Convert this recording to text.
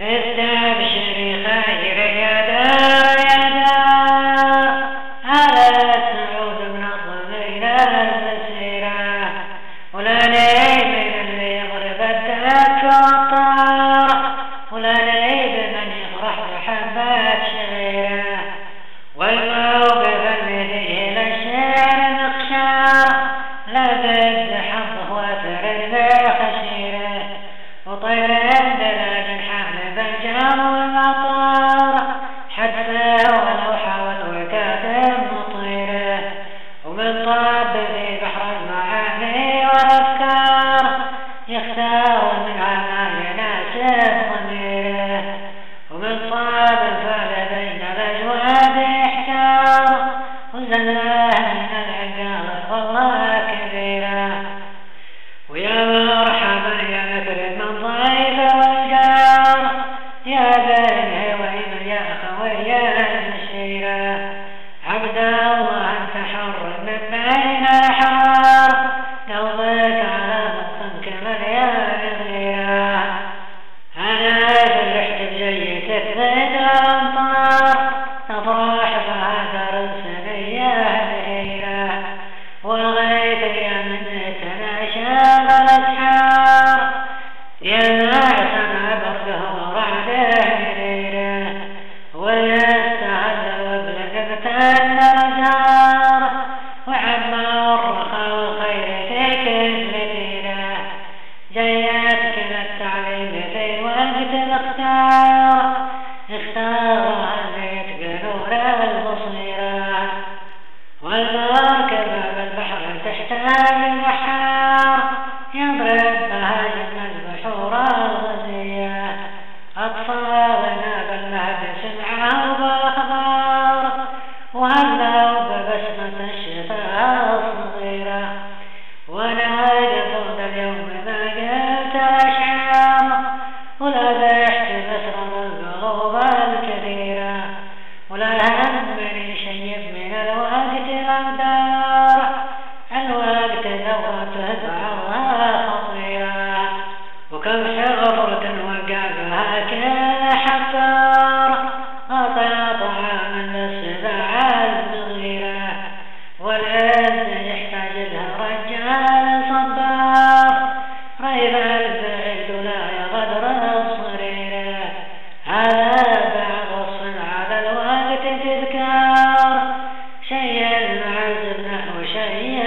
استبشري خير يا دار يا دار على سعود بن الضمير المسيرة ولا ليل من اللي يضرب الدك والطار ولا ليل من يفرح بحبات شعيره والموقف الذي للشعر مقشار لابد حظه وتر بخشيره وطير بلا جناح بالجو والمطار حتى ولو حاول وكاد مطيره ومن طاب في بحر المعاني والافكار يختار منها ما يناسب ضميره ومن طاب فعل بين الاجواد احتار وزلاه من العقال والله كبيره ويا مرحبا يا مكرم من ضيف والجار يا بني وإن يا خوي المشيرة عبد الله أنت حر من بين الأحرار قلبك على مطمك مليان غيرة أنا فرحت بجيت الزيت الأمطار نفرح فهذا رسلية غيرة والغيث يا من تناشى الأسحار يا ناعسنا برده ورعده غيره ويستهل وابلغ الأزهار وعما الرخاء والخير في كل ديره جيتك للتعليم في وقت الاختار اختار الزيت بنور البصيره والمركبة بالبحر تحتاج البحار يضرب بها جنة البحور الغزية أطفالنا بالمهد سمعوا بالأخبار وهلوا ببسمة الشتاء الصغيرة ونادى طول اليوم ما قلت أشعار ولبحت بسرى القلوب الكثيرة ولا همني شيء من الوقت الأقدار الوقت ذوته بعضها خطيرة وكم حفرة وقعها كل حفار أعطى طعاما للسباع الصغيرة والعز يحتاج لها رجال صبار ريب البعيد لا يغدر الصريرة هذا بعض الصنع على الوقت تذكار شيء المعز نحو شيء